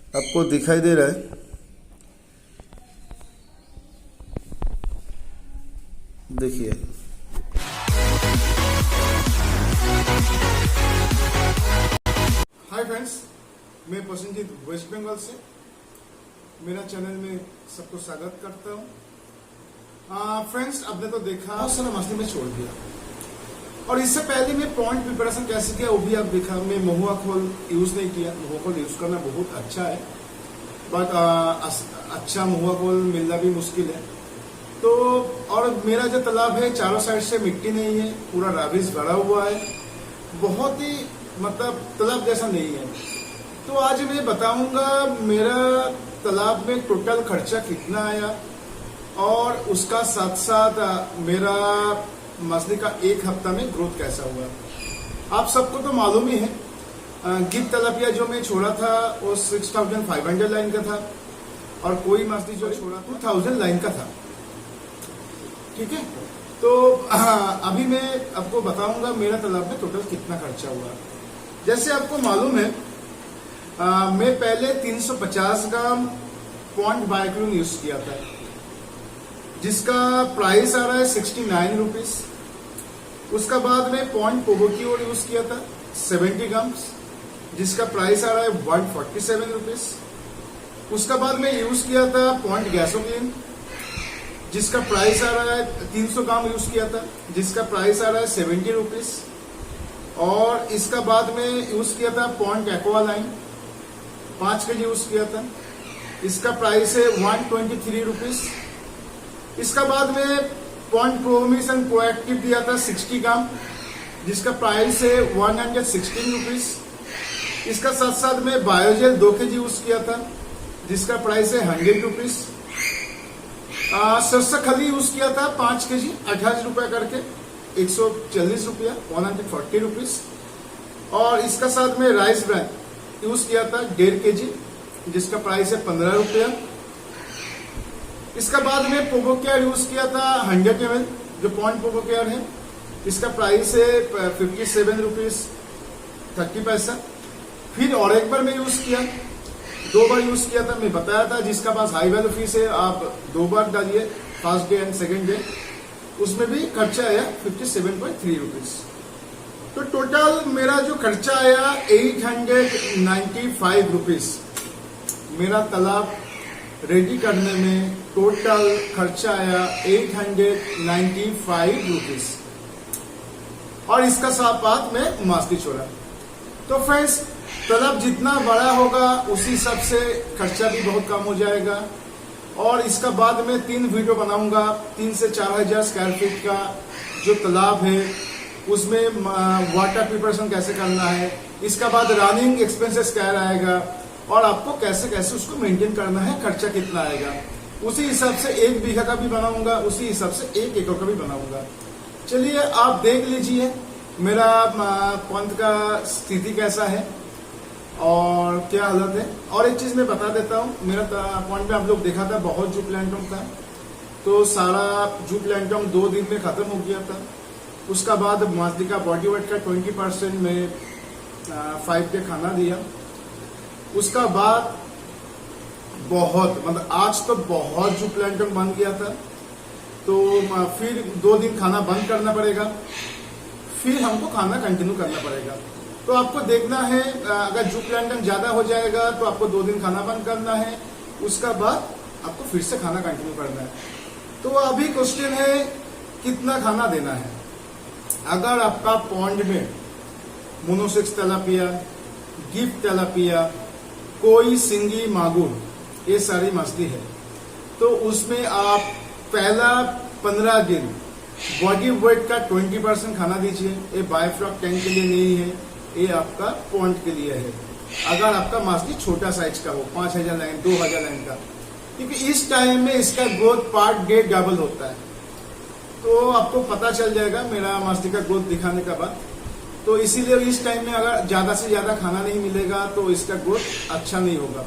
आपको दिखाई दे रहा है, देखिए। हाय फ्रेंड्स, मैं प्रसन्नजीत वेस्ट बंगाल से मेरा चैनल में सबको स्वागत करता हूँ। फ्रेंड्स, आपने तो देखा बहुत सारा मछली में छोड़ दिया, और इससे पहले मैं पॉइंट प्रिपरेशन कैसे किया वो भी आप देखा। मैं महुआ खोल यूज नहीं किया। महुआ खोल यूज करना बहुत अच्छा है, बट अच्छा महुआ खोल मिलना भी मुश्किल है। तो और मेरा जो तालाब है चारों साइड से मिट्टी नहीं है, पूरा राविश भरा हुआ है, बहुत ही मतलब तालाब जैसा नहीं है। तो आज मैं बताऊंगा मेरा तालाब में टोटल खर्चा कितना आया, और उसका साथ साथ मेरा मछली का एक हफ्ता में ग्रोथ कैसा हुआ। आप सबको तो मालूम ही है, गिफ्ट तलापिया जो मैं छोड़ा था वो 6500 लाइन का था, और कोई मछली जो छोड़ा 2000 लाइन का था। ठीक है, तो अभी मैं आपको बताऊंगा मेरा तालाब में टोटल कितना खर्चा हुआ। जैसे आपको मालूम है, मैं पहले 350 ग्राम पॉइंट बायोक्लोन यूज किया था, जिसका प्राइस आ रहा है 69 रुपीज। उसका बाद में पॉइंट पोबोक्योर यूज किया था 70 ग्राम, जिसका प्राइस आ रहा है 147 रुपीज। उसका बाद में यूज किया था पॉइंट गैसोक्लीन, जिसका प्राइस आ रहा है 300 ग्राम यूज किया था, जिसका प्राइस आ रहा है 70 रुपीज। और इसका बाद में यूज किया था पॉइंट एक्वालाइन 5 kg यूज किया था, इसका प्राइस है 123 रुपीज। इसका बाद में पॉइंट प्रोमिशन कोएक्टिव दिया था 60 ग्राम, जिसका प्राइस है 116 रुपीज। इसका साथ साथ में बायोजेल 2 kg यूज किया था, जिसका प्राइस है 100 रुपीज। सरसा खली यूज किया था 5 kg 28 रुपया करके 140 रुपया 140 रुपीज। और इसका साथ में राइस ब्रांड यूज किया था 1.5 kg, जिसका प्राइस है 15 रुपया। इसका बाद में पोबोकेयर यूज किया था 100 ml, जो पॉइंट पोबोकेयर है, इसका प्राइस है 57 रुपीज 30 पैसा। फिर और एक बार मैं यूज किया, 2 बार यूज किया था, मैं बताया था जिसका पास हाई वैल्यू फीस है आप 2 बार डालिए, first day and second day. उसमें भी खर्चा आया 57.3 रुपीज। तो टोटल मेरा जो खर्चा आया 895 रुपीज। मेरा तालाब रेडी करने में टोटल खर्चा आया 895 रुपीज, और इसका साथ में मछली छोड़ा। तो फ्रेंड्स, तालाब जितना बड़ा होगा उसी हिसाब से खर्चा भी बहुत कम हो जाएगा। और इसका बाद में 3 वीडियो बनाऊंगा, 3 से 4000 स्क्वायर फीट का जो तालाब है उसमें वाटर प्रिपरेशन कैसे करना है, इसका बाद रनिंग एक्सपेंसेस क्या आएगा, और आपको कैसे कैसे उसको मेंटेन करना है, खर्चा कितना आएगा। उसी हिसाब से 1 बीघा का भी बनाऊंगा, उसी हिसाब से 1 एकड़ का भी बनाऊंगा। चलिए आप देख लीजिए मेरा पंथ का स्थिति कैसा है और क्या हालत है। और एक चीज मैं बता देता हूँ, मेरा पॉइंट में आप लोग देखा था बहुत जू प्लांटम था, तो सारा जू प्लांटम 2 दिन में खत्म हो गया था। उसका बाद मछली का बॉडी वेट का 20% में 5 डे खाना दिया। उसका बाद बहुत मतलब आज तो बहुत जू प्लांटम बन गया था, तो फिर 2 दिन खाना बंद करना पड़ेगा, फिर हमको खाना कंटिन्यू करना पड़ेगा। तो आपको देखना है, अगर जू प्लांटम ज्यादा हो जाएगा तो आपको 2 दिन खाना बंद करना है, उसका बाद आपको फिर से खाना कंटिन्यू करना है। तो अभी क्वेश्चन है कितना खाना देना है। अगर आपका पॉन्ड में मोनोसेक्स तेलापिया, गिफ्ट तेलापिया, कोई सिंगी मागुर, ये सारी मछली है, तो उसमें आप पहला 15 दिन बॉडी वेट का 20% खाना दीजिए। ये बायोफ्लॉक टैंक के लिए नहीं है, ये आपका पॉन्ड के लिए है। अगर आपका मछली छोटा साइज का हो, 5000 लाइन 2000 लाइन का, क्योंकि इस टाइम में इसका ग्रोथ पर डे डबल होता है। तो आपको पता चल जाएगा मेरा मछली का ग्रोथ दिखाने का बाद। तो इसीलिए इस टाइम में अगर ज्यादा से ज्यादा खाना नहीं मिलेगा तो इसका ग्रोथ अच्छा नहीं होगा।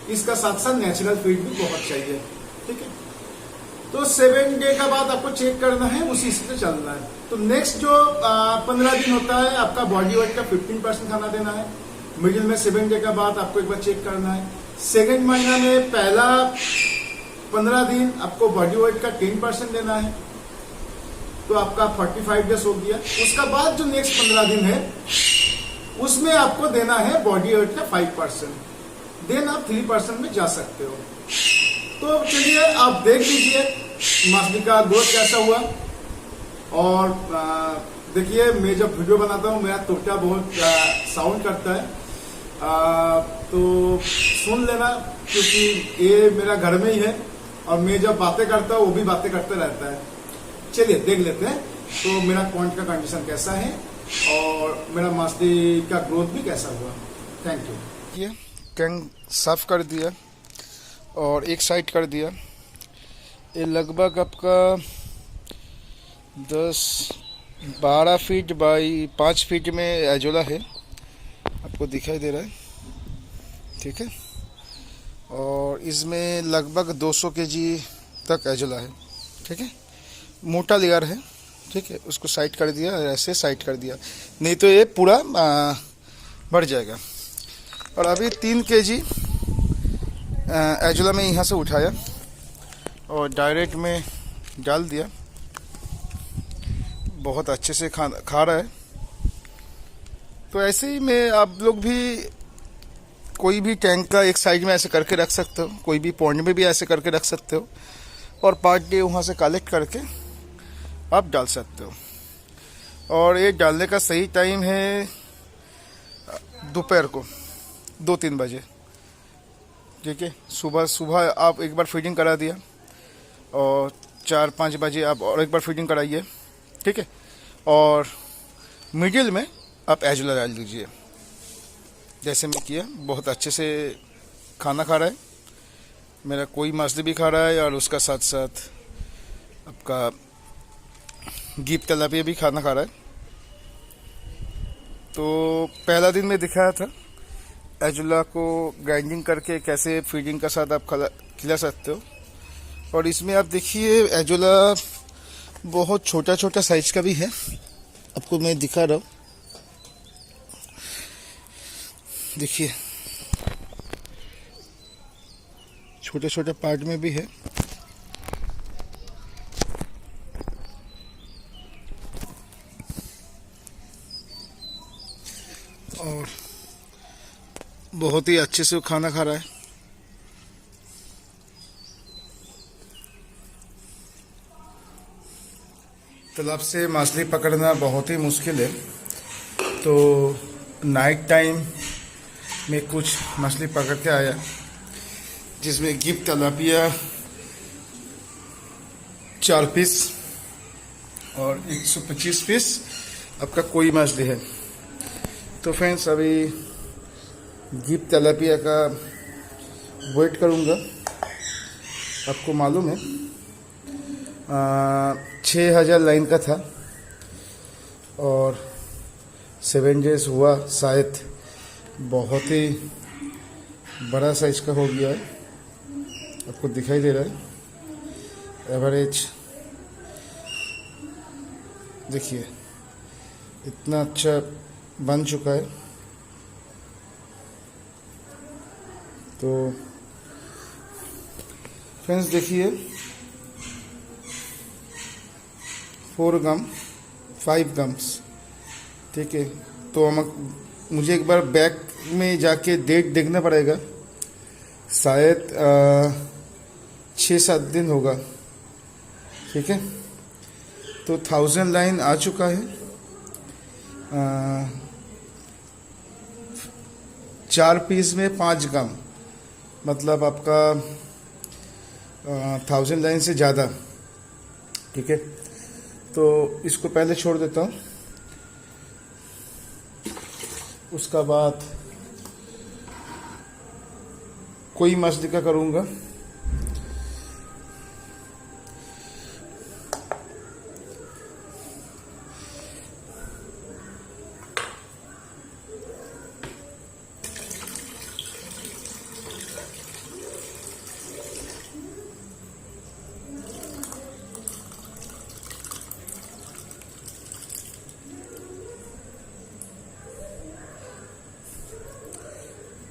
इसका साथ साथ नेचुरल फीड भी बहुत चाहिए। ठीक है, तो 7 डे का बाद आपको चेक करना है, उसी से चलना है। तो नेक्स्ट जो 15 दिन होता है आपका बॉडी वेट का 15% खाना देना है। मिडिल में 7 डे का बाद आपको एक बार चेक करना है। सेकेंड महीना में पहला 15 दिन आपको बॉडी वेट का 10% देना है, तो आपका 45 डेज हो गया। उसका बाद जो नेक्स्ट 15 दिन है उसमें आपको देना है बॉडी वेट का 5%, देन आप 3% में जा सकते हो। तो चलिए आप देख लीजिए मछली का ग्रोथ कैसा हुआ। और देखिए मैं जब वीडियो बनाता हूँ मेरा तोता बहुत साउंड करता है, तो सुन लेना, क्योंकि ये मेरा घर में ही है और मैं जब बातें करता हूँ वो भी बातें करते रहता है। चलिए देख लेते हैं तो मेरा पॉइंट का कंडीशन कैसा है और मेरा मछली का ग्रोथ भी कैसा हुआ। Thank you. ये टैंक साफ कर दिया और एक साइड कर दिया। ये लगभग आपका 10-12 फीट बाई 5 फीट में एजोला है, आपको दिखाई दे रहा है, ठीक है। और इसमें लगभग 200 केजी तक एजोला है, ठीक है। मोटा लेयर है, ठीक है। उसको साइड कर दिया, ऐसे साइड कर दिया, नहीं तो ये पूरा बढ़ जाएगा। और अभी 3 केजी एजोला में यहाँ से उठाया और डायरेक्ट में डाल दिया। बहुत अच्छे से खा रहा है। तो ऐसे ही में आप लोग भी कोई भी टैंक का एक साइड में ऐसे करके रख सकते हो, कोई भी पॉइंट में भी ऐसे करके रख सकते हो और पर डे वहाँ से कलेक्ट करके आप डाल सकते हो। और ये डालने का सही टाइम है दोपहर को 2-3 बजे, ठीक है। सुबह आप एक बार फीडिंग करा दिया और 4-5 बजे आप और एक बार फीडिंग कराइए, ठीक है। और मिडिल में आप एजोला डाल दीजिए, जैसे मैं किया। बहुत अच्छे से खाना खा रहा है मेरा, कोई मछली भी खा रहा है और उसका साथ साथ आपका गिप तिलापिया भी खाना खा रहा है। तो पहला दिन में दिखाया था एजोला को ग्राइंडिंग करके कैसे फीडिंग का साथ आप खिला सकते हो। और इसमें आप देखिए एजोला बहुत छोटा छोटा साइज का भी है, आपको मैं दिखा रहा हूँ, देखिए छोटे छोटे पार्ट में भी है। और बहुत ही अच्छे से वो खाना खा रहा है। तालाब से मछली पकड़ना बहुत ही मुश्किल है, तो नाइट टाइम में कुछ मछली पकड़ के आया, जिसमें गिप तिलापिया 4 पीस और 125 पीस आपका कोई मछली है। तो फ्रेंड्स अभी गिप तिलापिया का वेट करूँगा, आपको मालूम है 6000 लाइन का था और 7 डेज हुआ, शायद बहुत ही बड़ा साइज का हो गया है, आपको दिखाई दे रहा है। एवरेज देखिए इतना अच्छा बन चुका है। तो फ्रेंड्स देखिए 4 गम 5 गम्स, ठीक है। तो मुझे एक बार बैक में जाके डेट देखना पड़ेगा, शायद 6-7 दिन होगा, ठीक है। तो 1000 लाइन आ चुका है। 4 पीस में 5 गम, मतलब आपका 1000 लाइन से ज़्यादा, ठीक है। तो इसको पहले छोड़ देता हूँ, उसका बाद कोई मछली का करूँगा।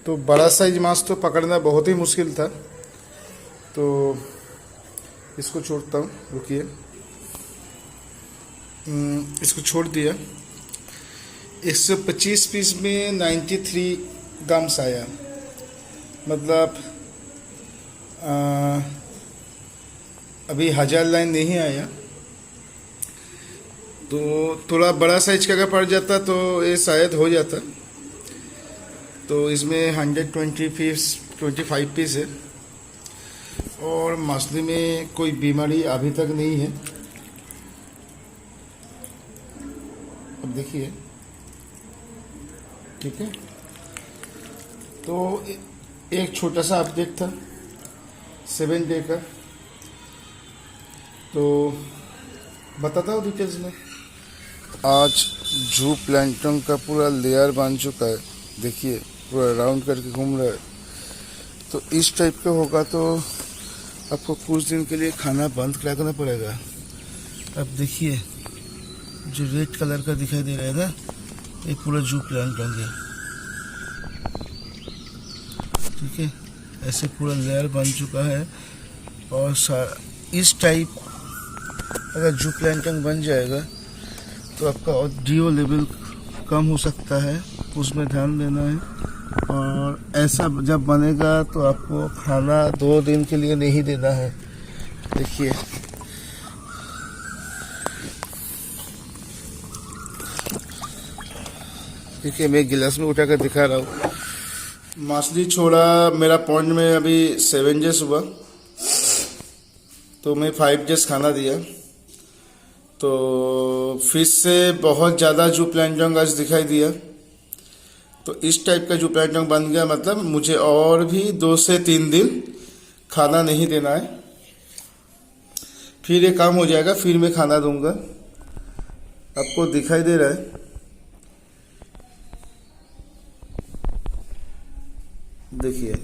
तो बड़ा साइज मांस तो पकड़ना बहुत ही मुश्किल था, तो इसको छोड़ता हूँ, रुकिए। इसको छोड़ दिया। 125 पीस में 93 ग्राम्स आया, मतलब अभी 1000 लाइन नहीं आया। तो थोड़ा बड़ा साइज का अगर पड़ जाता तो ये शायद हो जाता। तो इसमें 125 पीस है, और मछली में कोई बीमारी अभी तक नहीं है। अब देखिए, ठीक है। तो एक छोटा सा अपडेट था 7 डे का, तो बताता हूँ डिटेल्स में। आज जू प्लैंकटन का पूरा लेयर बन चुका है, देखिए पूरा राउंड करके घूम रहा है। तो इस टाइप का होगा तो आपको कुछ दिन के लिए खाना बंद करना पड़ेगा। अब देखिए जो रेड कलर का दिखाई दे रहा है ना, ये पूरा जू प्लैंकटन है, ठीक है। ऐसे पूरा लेयर बन चुका है, और इस टाइप अगर जू प्लैंकटन बन जाएगा तो आपका DO लेवल कम हो सकता है, उसमें ध्यान देना है। और ऐसा जब बनेगा तो आपको खाना 2 दिन के लिए नहीं देना है। देखिए देखिए, मैं गिलास में उठा कर दिखा रहा हूँ। मछली छोड़ा मेरा पॉइंट में अभी 7 डेज हुआ, तो मैं 5 डेज खाना दिया। तो फिश से बहुत ज़्यादा जू प्लैंकटन आज दिखाई दिया। तो इस टाइप का जू प्लैंकटन बन गया, मतलब मुझे और भी 2 से 3 दिन खाना नहीं देना है, फिर ये काम हो जाएगा, फिर मैं खाना दूंगा। आपको दिखाई दे रहा है, देखिए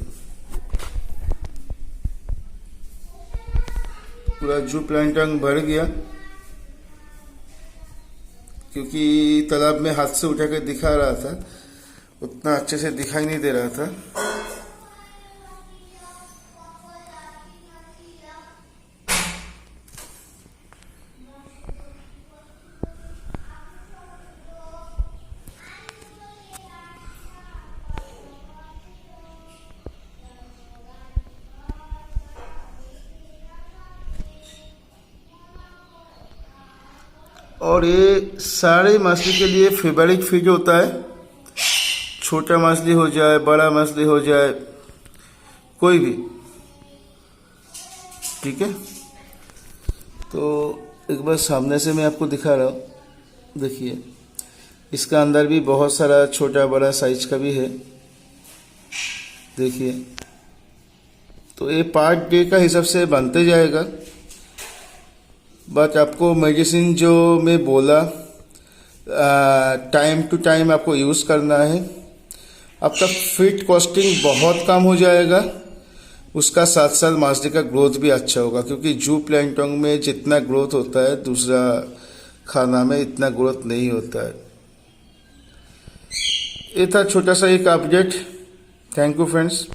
पूरा जू प्लैंकटन भर गया, क्योंकि तालाब में हाथ से उठा कर दिखा रहा था, उतना अच्छे से दिखाई नहीं दे रहा था। और ये सारे मछली के लिए फेवरेट फीड होता है। छोटा मछली हो जाए, बड़ा मछली हो जाए, कोई भी, ठीक है। तो एक बार सामने से मैं आपको दिखा रहा हूँ, देखिए इसका अंदर भी बहुत सारा छोटा बड़ा साइज का भी है, देखिए। तो ये पार्ट डे का हिसाब से बनते जाएगा। बट आपको मेडिसिन जो मैं बोला, टाइम टू टाइम आपको यूज़ करना है। आपका फीड कॉस्टिंग बहुत कम हो जाएगा, उसका साथ साथ मछली का ग्रोथ भी अच्छा होगा, क्योंकि जू प्लैंकटन में जितना ग्रोथ होता है दूसरा खाना में इतना ग्रोथ नहीं होता है। ये था छोटा सा एक अपडेट। Thank you friends.